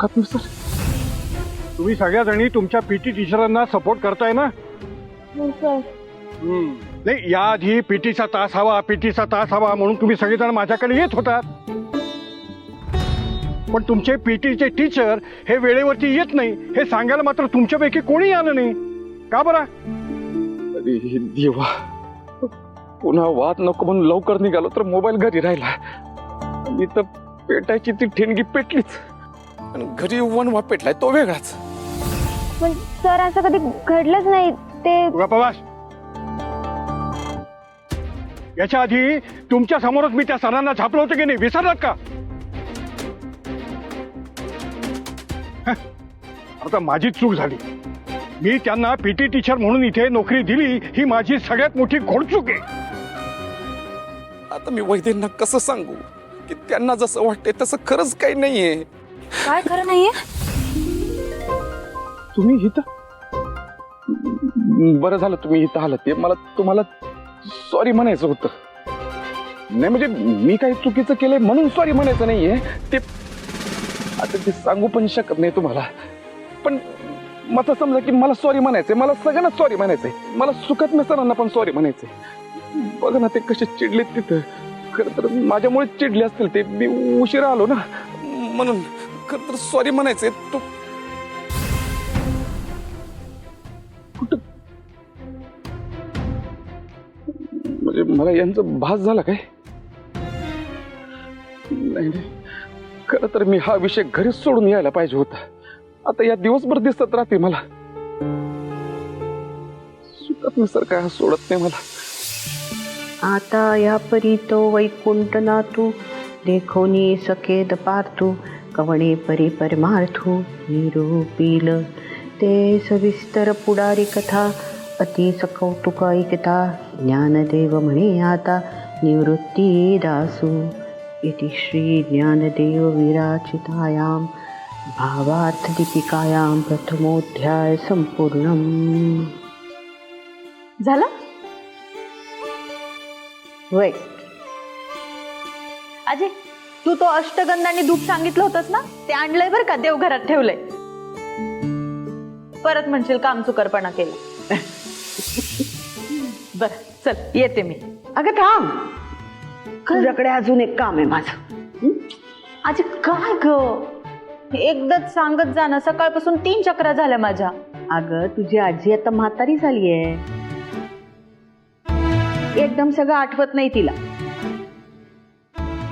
सुखात सर तुम्ही सगळ्या जणी तुमच्या पीटी टीचरांना सपोर्ट करताय ना? सर नाही, याआधी पीटीचा तास हवा म्हणून तुम्ही सगळेजण माझ्याकडे येत होतात. पण तुमचे पीटीचे टीचर हे वेळेवरती येत नाही हे सांगायला मात्र तुमच्यापैकी कोणी आलं नाही. का बरं? अरे देवा, पुन्हा वाद नको म्हणून लवकर निघालो तर मोबाईल घरी राहिला. मी तर पेटायची ती ठेणगी पेटलीच, आणि घरी वनवा पेटलाय तो वेगळाच. पण सर असं कधी घडलंच नाही ते. गप्पाबास. याच्या आधी तुमच्या समोरच मी त्या सरांना झापलं होतं की नाही, विसरलात का? आता माझी चूक झाली. मी त्यांना पीटी टीचर म्हणून इथे नोकरी दिली ही माझी सगळ्यात मोठी घोडचूक आहे. आता मी वैद्यांना कसं सांगू की त्यांना जसं वाटतंय तसं खरंच काही नाहीये. काय खरं नाहीये? तुम्ही इथं, बरं झालं तुम्ही इथं आलात. ते मला तुम्हाला सॉरी म्हणायचं होतं. नाही म्हणजे मी काही चुकीचं केलंय म्हणून सॉरी म्हणायचं नाहीये. ते आता ते सांगू पण शकत नाही तुम्हाला. पण मला समजा की मला सॉरी म्हणायचंय, मला सगळ्यांना सॉरी म्हणायचंय, मला सुखात सरांना पण सॉरी म्हणायचंय. बघा ना ते कसे चिडलेत तिथं. खरं तर माझ्यामुळे चिडले असतील ते, मी उशिरा आलो ना म्हणून. खरं तर सॉरी म्हणायचंय. तू कुठं म्हणजे मला यांचा भास झाला काय? नाही नाही, खरं तर मी हा विषय घरीच सोडून यायला पाहिजे होता. आता या दिवसभर दिसत राहते मला. सुखात सर काय सोडत नाही मला. आता या परी तो वैकुंठ नातू देखोनी सकेद पार्थू कवणे परी परमार्थू निरूपिल ते सविस्तर पुढारी कथा अति सकौतुक ऐकता ज्ञानदेव म्हणे आता निवृत्ती दासू. इति श्री ज्ञानदेव विराचितायां भावार्थ दीपिकायां प्रथमोध्याय संपूर्णम्. झालं वय अजय, तू तो अष्टगंधांनी धूप सांगितलं होतंस ना, ते आणलंय बरं का, देवघरात ठेवलंय. परत म्हणशील काम चुकारपणा केला. बर चल येते मी. अगं थांब, तुझ्याकडे अजून एक काम आहे माझं. अजय काय ग, एकदाच सांगत जा ना. सकाळपासून 3 चक्रा झाल्या माझ्या. अगं तुझी आजी आता म्हातारी झालीये, एकदम सगळं आठवत नाही तिला.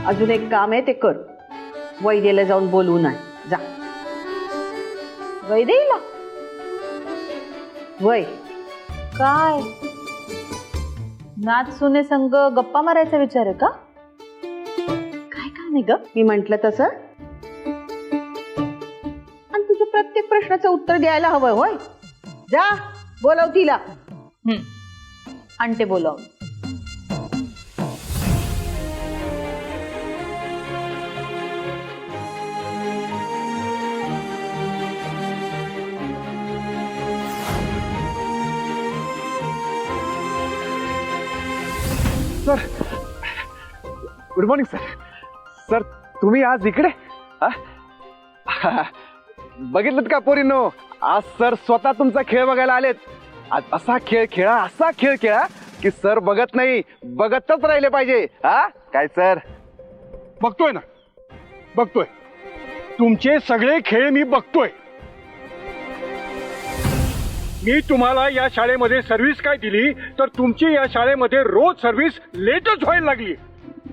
अजून एक काम आहे ते कर. वैद्याला जाऊन बोलवून आण जा. वैदेहीला वय काय नाच सुने संग गप्पा मारायचा विचार आहे का? काय काम आहे ग? मी म्हंटल तसं. आणि तुझ्या प्रत्येक प्रश्नाचं उत्तर द्यायला हवं. होय जा बोलव तिला. आणते बोलाव. Sir good morning sir. Sir तुम्ही आज इकडे बघितलं का पोरींनो? आज सर स्वतः तुमचा खेळ बघायला आलेत. आज असा खेळ खेळा की सर बघत नाही, बघतच राहिले पाहिजे. हा काय सर? बघतोय ना, बघतोय. तुमचे सगळे खेळ मी बघतोय. मी तुम्हाला या शाळेमध्ये सर्व्हिस काय दिली तर तुमची या शाळेमध्ये रोज सर्व्हिस लेटच व्हायला लागली.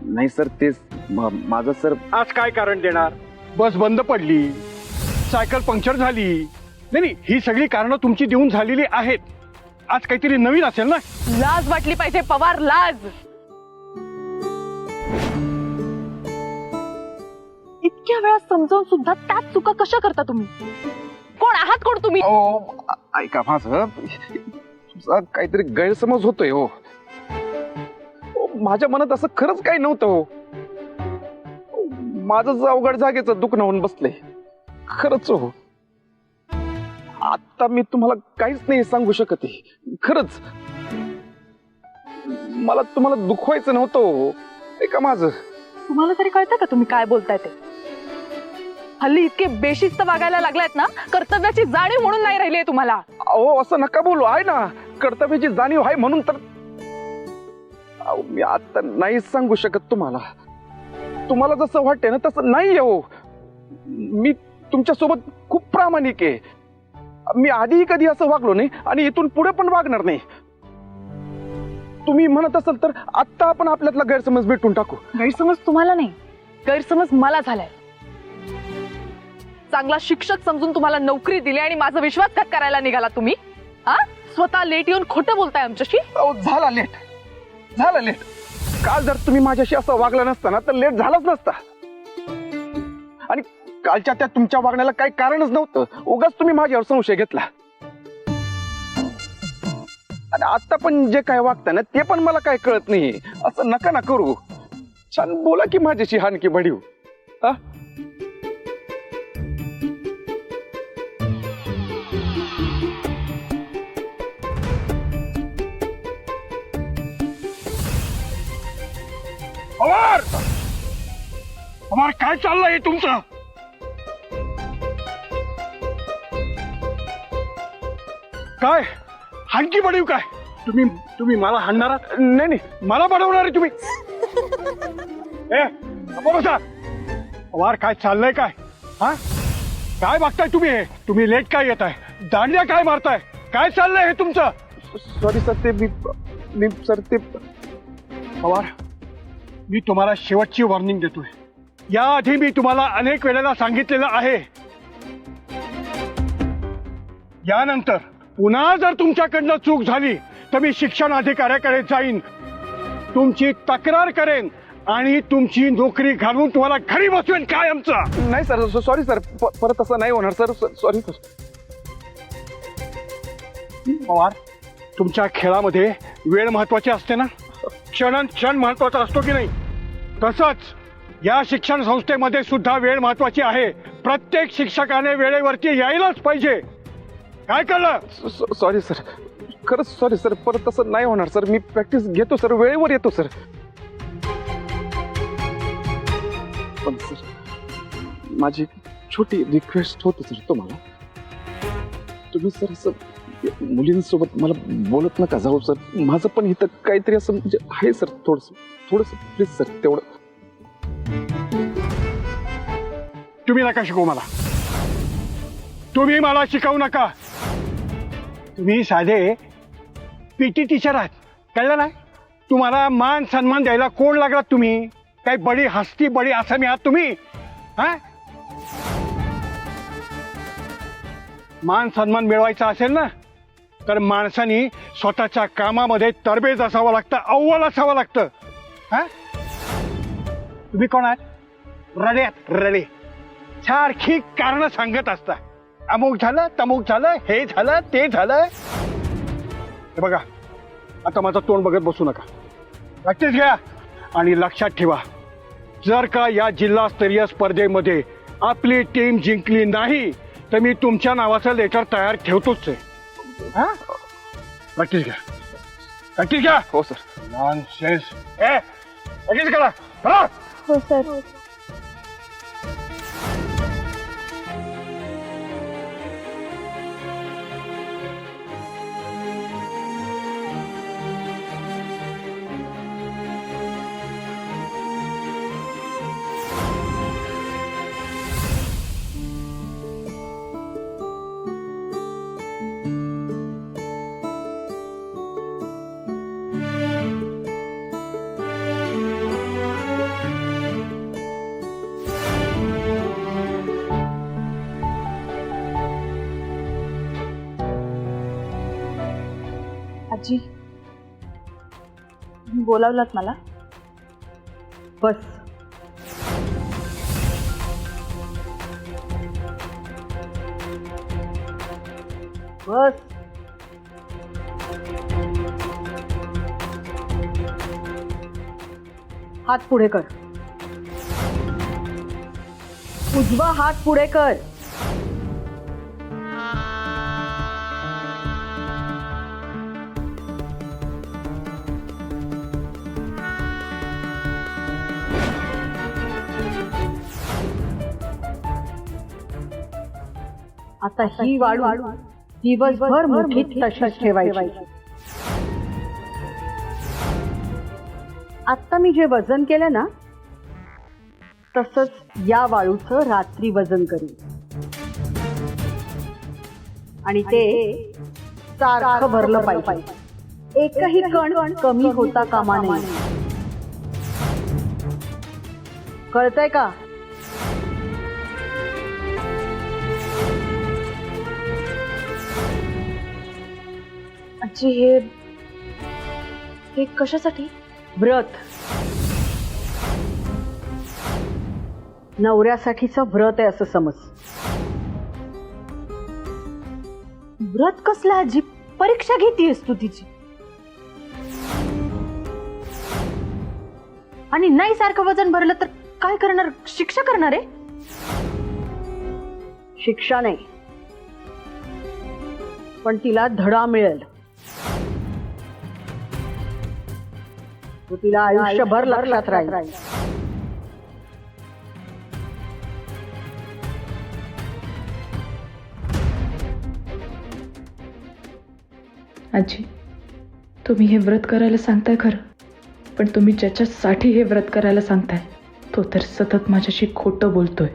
नाही सर, तेच माझं सर. आज काय कारण देणार? बस बंद पडली, सायकल पंक्चर झाली. नाही, ही सगळी कारणं तुमची देऊन झालेली आहेत. आज काहीतरी नवीन असेल ना? लाज वाटली पाहिजे पवार, लाज. इतक्या वेळा समजावून सुद्धा त्याच चुका कशा करता तुम्ही? कोण आहात, कोण तुम्ही? ऐका माझं, तुमचा काहीतरी गैरसमज होतोय. हो माझ्या मनात असं खरंच काही नव्हतं. हो माझं अवघड जागेचं दुखणं होऊन बसलंय खरंच. हो आता मी तुम्हाला काहीच नाही सांगू शकत. खरंच मला तुम्हाला दुखवायचं नव्हतं. हो ऐका माझं. तुम्हाला तरी कळतं का तुम्ही काय बोलताय ते? हल्ली इतके बेशिस्त वागायला लागलायत ना, कर्तव्याची जाणीव म्हणून नाही राहिली तुम्हाला. अहो असं नका बोलू, आहे ना कर्तव्याची जाणीव आहे म्हणून तर. अहो मी आता नाही सांगू शकत तुम्हाला. तुम्हाला जसं वाटतंय ना तसं नाही हो. मी तुमच्यासोबत खूप प्रामाणिक आहे. मी आधीही कधी असं वागलो नाही आणि इथून पुढे पण वागणार नाही. तुम्ही म्हणत असाल तर आत्ता आपण आपल्यातला गैरसमज भेटून टाकू. गैरसमज तुम्हाला नाही, गैरसमज मला झालाय. चांगला शिक्षक समजून तुम्हाला नोकरी दिली आणि माझा विश्वासघात करायला निघाला तुम्ही. हा, स्वतः लेट येऊन खोटं बोलताय आमच्याशी. अहो झाला लेट. काल जर तुम्ही माझ्याशी असं वागला नसता ना तर लेट झालाच नसता. आणि कालच्या त्या तुमच्या वागण्याला काही कारणच नव्हतं. उगाच तुम्ही माझ्यावर संशय घेतला. आणि आता पण जे काय वागताय ना ते पण मला काय कळत नाही. असं नका ना करू. छान बोला की माझ्याशी हानकी बडीव. हा पवार, पवार काय चाललंय हे तुमचं? काय हाणकी बडीव काय? तुम्ही मला हाणणार आहात? नाही मला बनवणार आहे तुम्ही? ए बसा. पवार काय चाललंय काय? हा काय बघताय तुम्ही? हे तुम्ही लेट काय येत आहे? दांड्या काय मारताय? काय चाललंय हे तुमचं? Sorry sir. ते मी सर ते पवार, मी तुम्हाला शेवटची वॉर्निंग देतोय. याआधी मी तुम्हाला अनेक वेळेला सांगितलेलं आहे, यानंतर पुन्हा जर तुमच्याकडनं चूक झाली तर मी शिक्षण अधिकाऱ्याकडे जाईन, तुमची तक्रार करेन आणि तुमची नोकरी घालून तुम्हाला घरी बसवेन. काय आमचं? नाही सर. Sorry sir. परत असं नाही होणार सर. Sorry sir. पवार, तुमच्या खेळामध्ये वेळ महत्वाची असते ना, क्षण महत्वाचा असतो की नाही? तसंच या शिक्षण संस्थेमध्ये सुद्धा वेळ महत्वाची आहे. प्रत्येक शिक्षकाने वेळेवरती यायलाच पाहिजे. काय कळलं? Sorry sir. खरंच सॉरी सर. परत असं नाही होणार सर. मी प्रॅक्टिस घेतो सर. वेळेवर येतो सर. पण सर माझी छोटी रिक्वेस्ट होती सर तुम्हाला. तुम्ही सर असं मुलींसोबत मला बोलत नका जाऊ सर. माझं पण इथं काहीतरी असं म्हणजे आहे सर. थोडस प्लीज सर तेवढं. तुम्ही नका शिकवू मला. तुम्ही मला शिकवू नका. तुम्ही साधे पीटी टीचर आहात, कळलं नाही? तुम्हाला मान सन्मान द्यायला कोण लागलात? तुम्ही काही बडी हस्ती बडी आसामी आहात तुम्ही? हा, मान सन्मान मिळवायचा असेल ना तर माणसानी स्वतःच्या कामामध्ये तरबेज असावं लागतं, अव्वल असावं लागतं. हा, तुम्ही कोण आहात? रडे सारखी कारण सांगत असता. अमुक झालं, तमुक झालं, हे झालं, ते झालं. हे बघा, आता माझं तोंड बघत बसू नका. प्रॅक्टिस घ्या आणि लक्षात ठेवा, जर का या जिल्हास्तरीय स्पर्धेमध्ये आपली टीम जिंकली नाही तर मी तुमच्या नावाचं लेटर तयार ठेवतोच आहे. हा, प्रॅक्टिस घ्या. हो सर. नॉनसेन्स. प्रॅक्टिस करा. चला. हो सर. आजी, तुम्ही बोलावलात मला? बस. बस. हात पुढे कर. उजवा हात पुढे कर. आता ही वाळू दिवसभर मुठीत तशीच ठेवायची. आता मी जे वजन केलं ना तसंच या वाळूचं रात्री वजन करीन आणि ते सारखं भरलं पाहिजे. एकही कण कमी होता कामा नये. कळतंय का? आजी हे कशासाठी? व्रत. नवऱ्यासाठीचं व्रत आहे असं समज. व्रत कसला आजी? परीक्षा घेतीयस तू तिची? आणि नाही सारखं वजन भरलं तर काय करणार? शिक्षा करणार आहे? शिक्षा नाही पण तिला धडा मिळेल. तो तिला आयुष्यभर लक्षात राहील. आजी, तुम्ही हे व्रत करायला सांगताय खरं, पण तुम्ही ज्याच्यासाठी हे व्रत करायला सांगताय तो तर सतत माझ्याशी खोटं बोलतोय.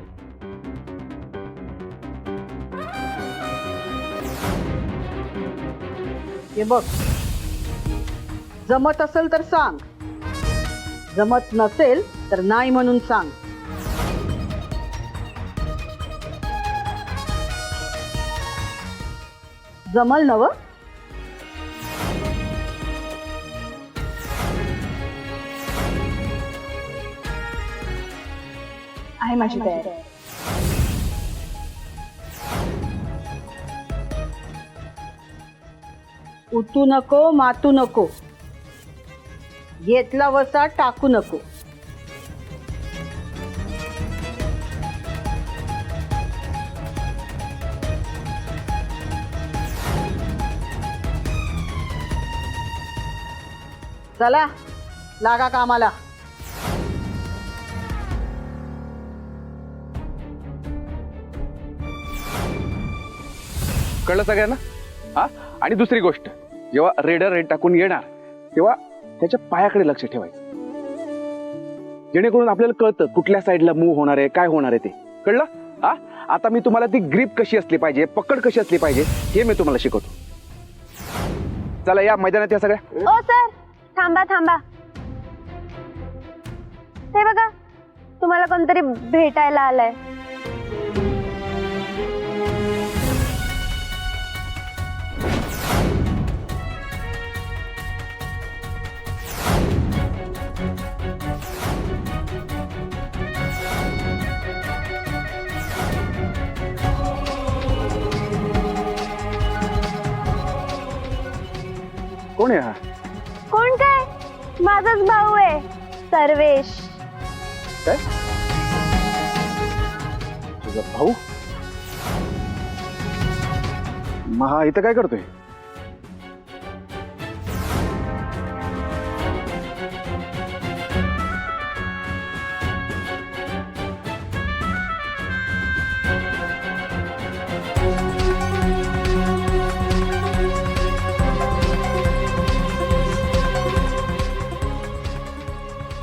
हे बघ, जमत असेल तर सांग, जमत नसेल तर नाही म्हणून सांग. जमल नव? आहे माझी तयारी. उतू नको, मातू नको, घेतला वसा टाकू नको. चला लागा कामाला. कळलं सगळ्यांना? हा, आणि दुसरी गोष्ट, जेव्हा रेड टाकून येणार तेव्हा त्याच्या पायाकडे लक्ष ठेवायचं, जेणेकरून आपल्याला कळतं कुठल्या साईडला मूव्ह होणार आहे, काय होणार आहे ते. कळलं? हा, आता मी तुम्हाला ती ग्रीप कशी असली पाहिजे, पकड कशी असली पाहिजे हे मी तुम्हाला शिकवतो. चला या मैदानात या सगळ्या. ओ सर, थांबा थांबा. ते बघा, तुम्हाला कोणतरी भेटायला आलंय. कोण आहे हा? कोण काय? माझाच भाऊ आहे, सर्वेश. काय? तुझा भाऊ? महा इथं काय करतोय?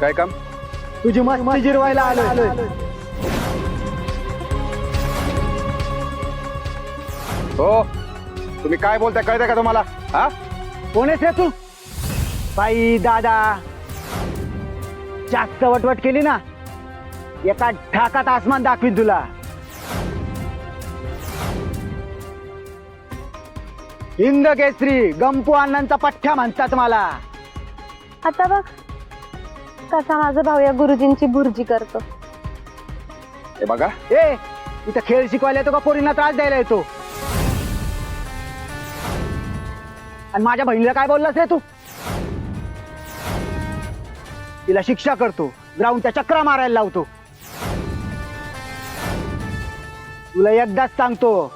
काय काम? तुझी मस्ती जिरवायला आलोय. हो, तुम्ही काय बोलताय कळतंय का तुम्हाला? हा, कोण आहेस रे तू? बाई दादा, जास्त वटवट केली ना एका ढाकात आसमान दाखवीन तुला. हिंद केसरी गंपू अण्णांचा पठ्ठ्या म्हणतात मला. आता बघ कसा माझा भाऊ या गुरुजींची भुर्जी करतो. हे बघा, ए, इथं खेळ शिकवायला येतो का पोरींना त्रास द्यायला येतो? आणि माझ्या बहिणीला काय बोललास रे तू? तिला शिक्षा करतो, ग्राउंडच्या चक्रा मारायला लावतो. तुला एकदाच सांगतो,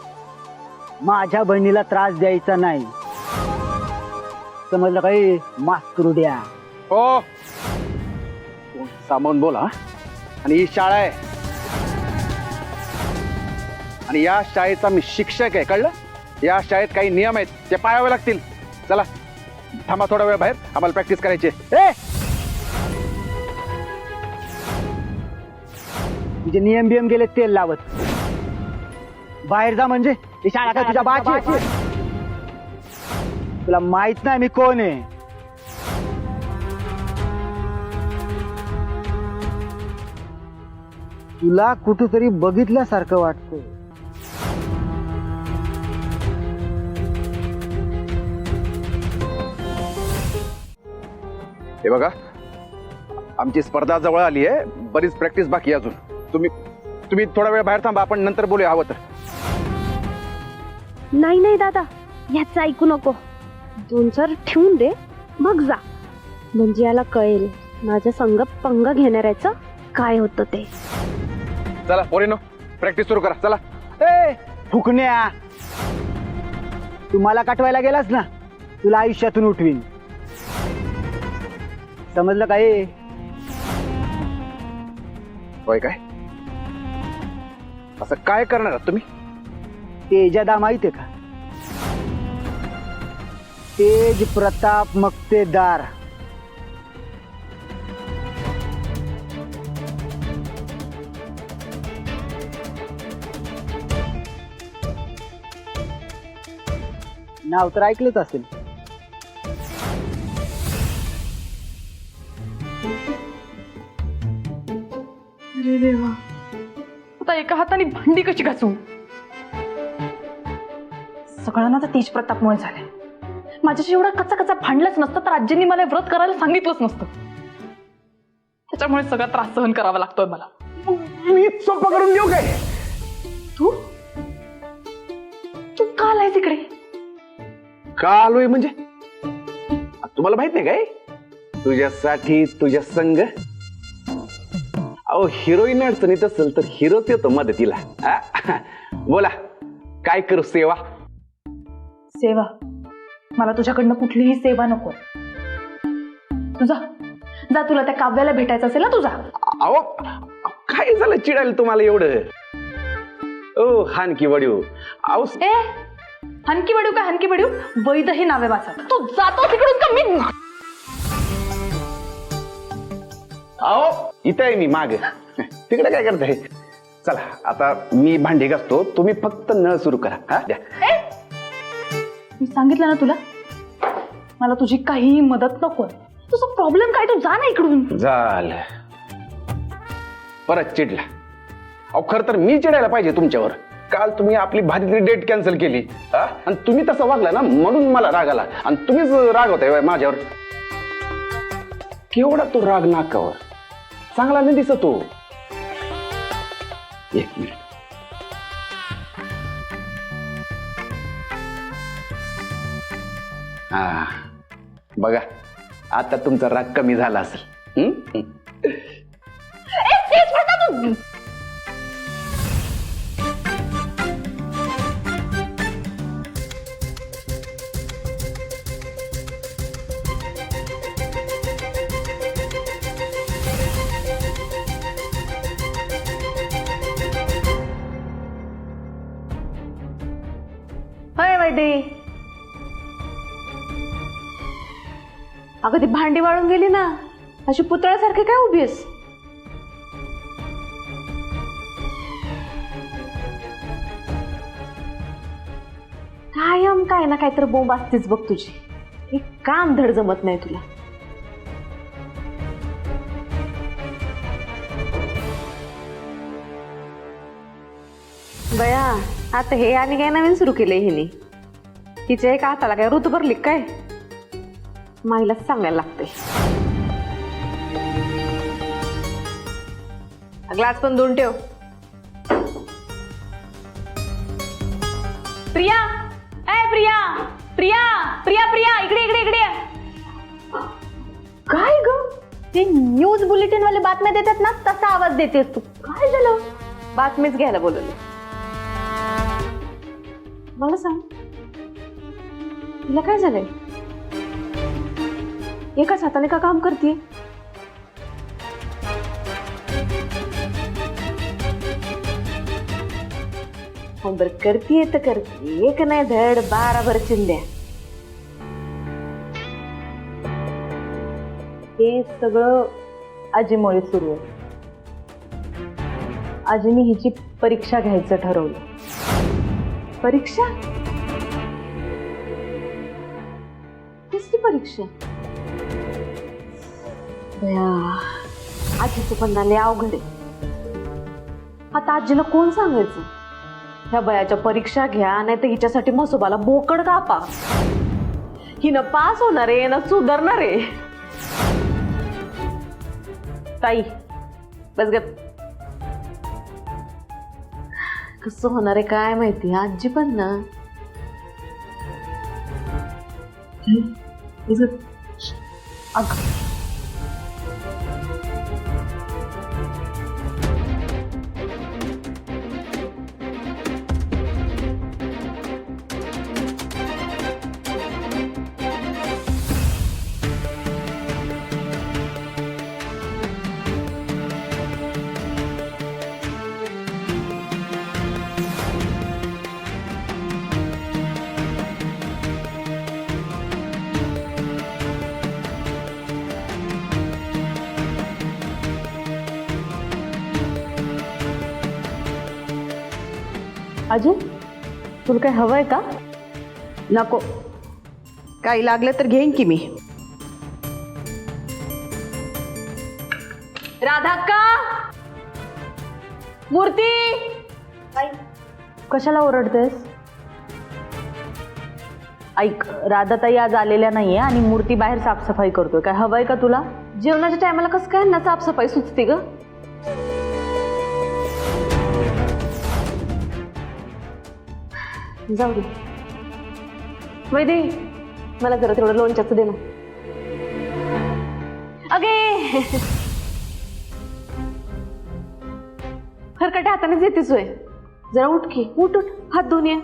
माझ्या बहिणीला त्रास द्यायचा नाही, समजलं काही? मास्करू द्या. हो, सामावून बोला. आणि ही शाळा आहे आणि या शाळेचा मी शिक्षक आहे, कळलं? या शाळेत काही नियम आहेत, ते पाळावे लागतील. चला थांबा थोडा वेळ बाहेर, आम्हाला प्रॅक्टिस करायची आहे. तुझे नियम बियम गेले तेल लावत. बाहेर जा म्हणजे ही शाळा काय तुझ्या बाची आहे? तुला माहित नाही मी कोण आहे. तुला कुठेतरी बघितल्यासारखं वाटतं. हे बघा, आमची स्पर्धा जवळ आली आहे, बरीच प्रॅक्टिस बाकी आहे अजून. तुम्ही थोडा वेळ बाहेर थांबा, आपण नंतर बोलूया हवं तर. नाही नाही दादा, याचं ऐकू नको. 2-4 ठेवून दे, मग जा. म्हणजे याला कळेल माझ्या संग पंगा घेणाऱ्याचं काय होतं ते. चला पोरीनो, प्रॅक्टिस सुरू करा. चला. फुकण्या, तू मला काटवायला गेलास ना, तुला आयुष्यातून उठवीन. समजलं काय? होय काय? असं काय करणार आहात तुम्ही? तेजादा माहितीये का? तेज प्रताप मक्तेदार. नाव तर ऐकलंच असेल. अरे देवा, आता एका हाताने भांडी कशी घासू? सगळं ना तर तेज प्रतापमुळे झालंय. माझ्याशी एवढा कचा कचा भांडलंच नसतं तर आजींनी मला व्रत करायला सांगितलंच नसतं. त्याच्यामुळे सगळा त्रास सहन करावा लागतोय मला. मी सोपं करून देऊ काय? तू तू का आलायस इकडे? का आलोय म्हणजे तुम्हाला माहित नाही काय? तुझ्यासाठी, तुझ्या संग. अहो, हिरोईन अडचणीत असेल तर हिरोच येतो मदतीला. बोला, काय करू सेवा? सेवा? मला तुझ्याकडनं कुठलीही सेवा नको. तुझा जा, तुला त्या काव्याला भेटायचं असेल ना, तुझा. अहो, काय झालं चिडायला तुम्हाला एवढं? ओ हानकी वडीव. अहो ए, हनकी बडीव काय हनकी बडीव? वैद हे नावे वाचा. तू जातो तिकडून का? मी अहो, इथं आहे मी माग. तिकडे काय करताय? चला आता मी भांडी घासतो, तुम्ही फक्त नळ सुरू करा. हा द्या. मी सांगितलं ना तुला, मला तुझी काहीही मदत नको. तुझा प्रॉब्लेम काय? तू जा ना इकडून. झालं, परत चिडला. अहो, खरं तर मी चिडायला पाहिजे तुमच्यावर. काल तुम्ही आपली भारीतली डेट कॅन्सल केली, आणि तुम्ही तसं वागला ना, म्हणून मला राग आला. आणि तुम्हीच रागवताय माझ्यावर. केवढा तो राग नाकावर, चांगला नाही दिसत तो. एक मिनिट. हा बघा, आता तुमचा राग कमी झाला असेल. होय वैदे, अगं ती भांडी वाळून गेली ना, अशी पुतळ्यासारखी काय उभी आहेस? कायम काय ना काहीतरी बोंब असतेच बघ तुझी. हे काम धड जमत नाही तुला. बया, आता हे आणि काय नवीन सुरू केलंय हिने? तिच्या एका हाताला काय ऋतू भरली काय? माईलाच सांगायला लागते. ग्लास पण धुवून ठेव. प्रिया, ए प्रिया, प्रिया प्रिया प्रिया, इकडे इकडे इकडे. काय ग? ते न्यूज बुलेटिन वाले बातम्या देतात ना, तसा आवाज देतेस तू. काय झालं? बातमीच घ्यायला बोलवलं. मला सांग, तुला काय झालंय? एकाच हाताने का काम करते? बर करतीये तर करते एक नाही धड 12 भर चिंध्या. हे सगळं आजीमुळे सुरू आहे. आजीने हिची परीक्षा घ्यायचं ठरवलं. परीक्षा? कसली परीक्षा? बया, आजीचं पण झाले अवघड आहे. आता आजीला कोण सांगायचं? ह्या बयाच्या परीक्षा घ्या नाही तर हिच्यासाठी मसोबाला बोकड कापा. हिनं पास होणार आहे ना सुधारणार आहे. ताई बस ग. कसं होणार आहे काय माहिती. आजी पण ना आजी तुला काय हवंय का? नको, काही लागलं तर घेईन की मी. राधाक्का, मूर्ती. कशाला ओरडतेस? ऐक, राधाताई आज आलेल्या नाहीये आणि मूर्ती बाहेर साफसफाई करतोय. काय हवंय का तुला? जेवणाच्या टायमाला कसं काय ना साफसफाई सुचते ग? जाऊ दे. वैदे, मला जरा तेवढं लोणच्याचं दे ना. अगे खरकट्या हातानेच येतेच होय. जरा उठ की, उठ उठ, हात धुवून ये.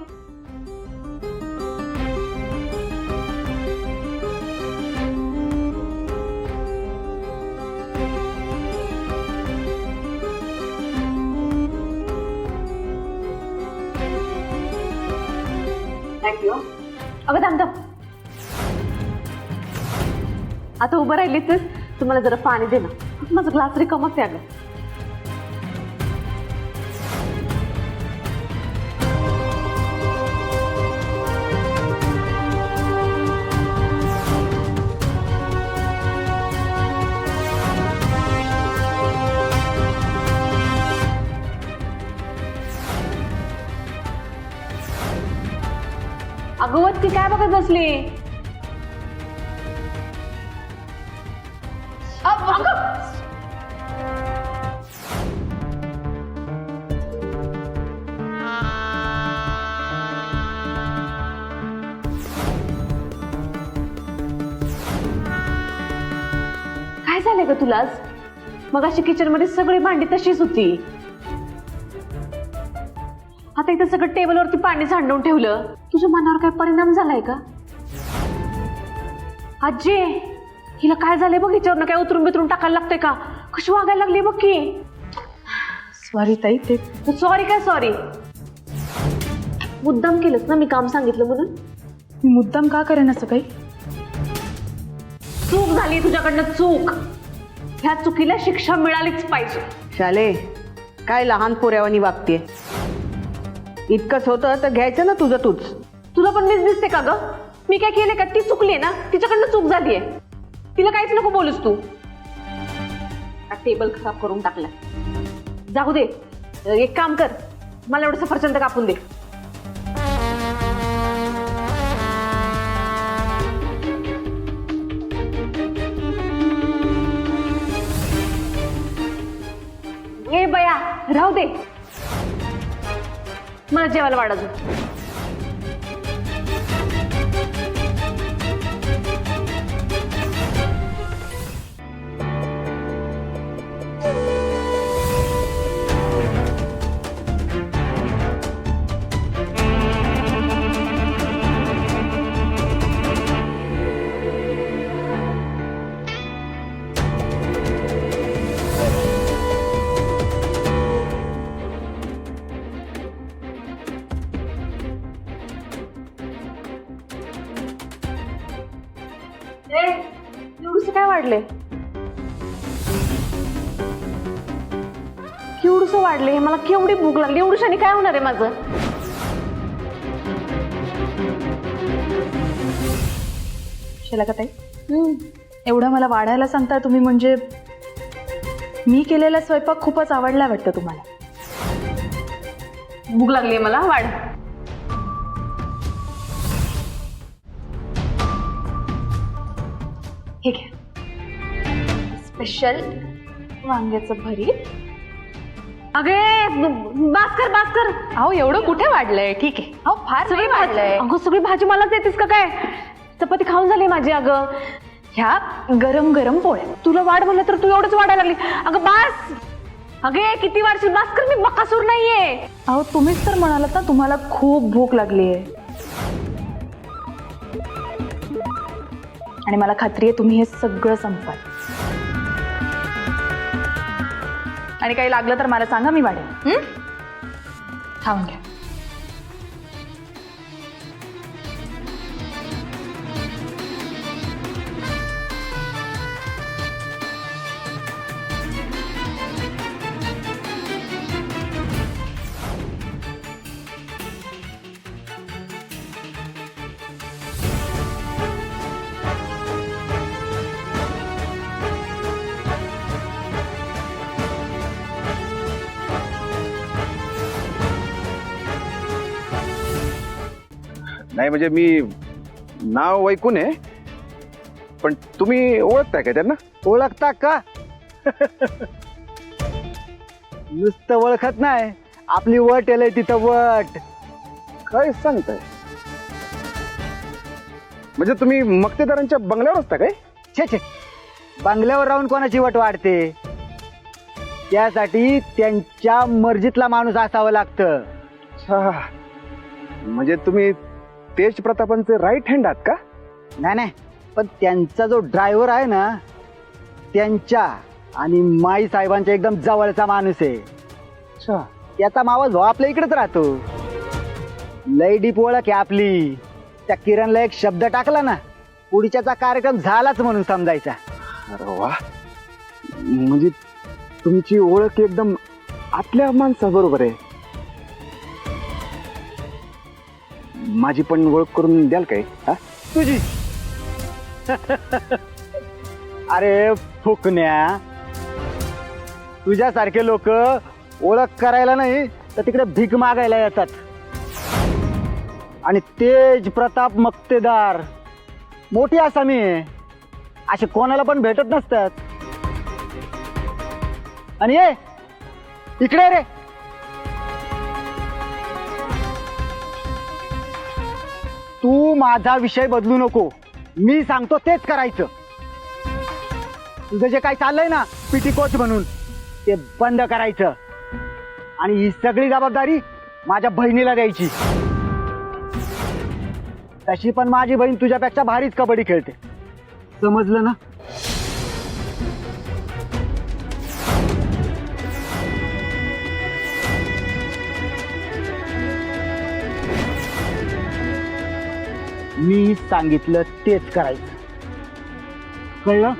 थँक्यू. अगं थांब थांब. आता उभं राहिलीच तुम्हाला जरा पाणी दे ना. माझा ग्लास रिकामाच आहे अगं. अगवत की काय बघत बसली? काय झालंय ग तुलाच? मगाशी किचन मध्ये सगळी भांडी तशीच होती. आता इथं सगळं टेबलवरती पाणी सांडून ठेवलं. तुझ्या मनावर काय परिणाम झालाय का? आजी, हिला काय झालंय बघ. हिच्यावरनं काय उतरून बितरून टाकायला लागतंय का? कशी वागायला लागली बघ की. सॉरी ताई. ते सॉरी काय सॉरी? मुद्दाम केलंस ना मी काम सांगितलं म्हणून? मी मुद्दाम का करेन असं काही? चूक झाली तुझ्याकडनं, चूक. ह्या चुकीला शिक्षा मिळालीच पाहिजे. शाले, काय लहान पोऱ्यावानी वागते. इतकंच होतं तर घ्यायचं ना तुझं तूच. तुला पण मीच दिसते का ग? मी काय केलंय का? ती चुकली ना, तिच्याकडनं चूक झालीये. तिला काहीच नको बोलूस तू. टेबल खराब करून टाकला. जाऊ दे. एक काम कर, मला एवढं सफरचंद कापून दे. ए बया, राहू दे. मला जेवायला वाढायचं. एवढूस काय वाढले? केवढूस वाढले? मला केवढी भूक लागली. एवढूशाने काय होणार आहे माझं? शिला ताई, एवढं मला वाढायला सांगताय तुम्ही, म्हणजे मी केलेला स्वयंपाक खूपच आवडला वाटतं तुम्हाला. भूक लागली मला, वाढ. हे घ्या, स्पेशल वांग्याचं भरीत. अगे बास्कर. अहो एवढं कुठे वाढलंय? ठीक आहे. अहो फार सगळी नाही वाढलंय. अगं सगळी भाजी मलाच देतेस का काय? चपाती खाऊन झाली माझी. अगं ह्या गरम गरम पोळ्या. तुला वाढ म्हणलं तर तू एवढंच वाढायला लागली. अगं बास. अगे किती वाढशील? बास्कर, मी बकासूर नाहीये. अहो तुम्हीच तर म्हणालात ना तुम्हाला खूप भूक लागली आहे, आणि मला खात्री आहे तुम्ही हे सगळं संपवाल. आणि काही लागलं तर मला सांगा, मी वाढेन. खाऊन घ्या. नाही म्हणजे मी नाव ऐकून आहे, पण तुम्ही ओळखताय का त्यांना? ओळखता का? नुसतं ओळखत नाही, आपली वट आलंय तिथं वट. काय सांगताय? म्हणजे तुम्ही मक्तेदारांच्या बंगल्यावर असता काय? छे, बंगल्यावर राहून कोणाची वट वाढते? त्यासाठी त्यांच्या मर्जीतला माणूस असावं लागतं. अच्छा, म्हणजे तुम्ही तेज प्रतापांचे राईट हँड आहात का? नाही, पण त्यांचा जो ड्रायव्हर आहे ना, त्यांच्या आणि माई साहेबांच्या एकदम जवळचा माणूस आहे. अच्छा, त्याचा मावस भाऊ आपल्या इकडेच राहतो. लय डीप ओळख आहे आपली. त्या किरणला एक शब्द टाकला ना, पुढच्याचा कार्यक्रम झालाच म्हणून समजायचा. अरे वा, म्हणजे तुमची ओळख एकदम आतल्या माणसाबरोबर आहे. माझी पण ओळख करून द्याल काय? हा, तुझी. अरे फुकण्या, तुझ्यासारखे लोक ओळख करायला नाही तर तिकडे भीक मागायला येतात. आणि तेज प्रताप मक्तेदार मोठी आसामी आहे, असे कोणाला पण भेटत नसतात. आणि ये इकडे रे. तू माझा विषय बदलू नको, मी सांगतो तेच करायचं. तुझं जे काही चाललंय ना पीटी कोच म्हणून, ते बंद करायचं. आणि ही सगळी जबाबदारी माझ्या बहिणीला द्यायची. तशी पण माझी बहीण तुझ्यापेक्षा भारीच कबड्डी खेळते, समजलं ना? मी सांगितलं तेच करायचं, कळलं?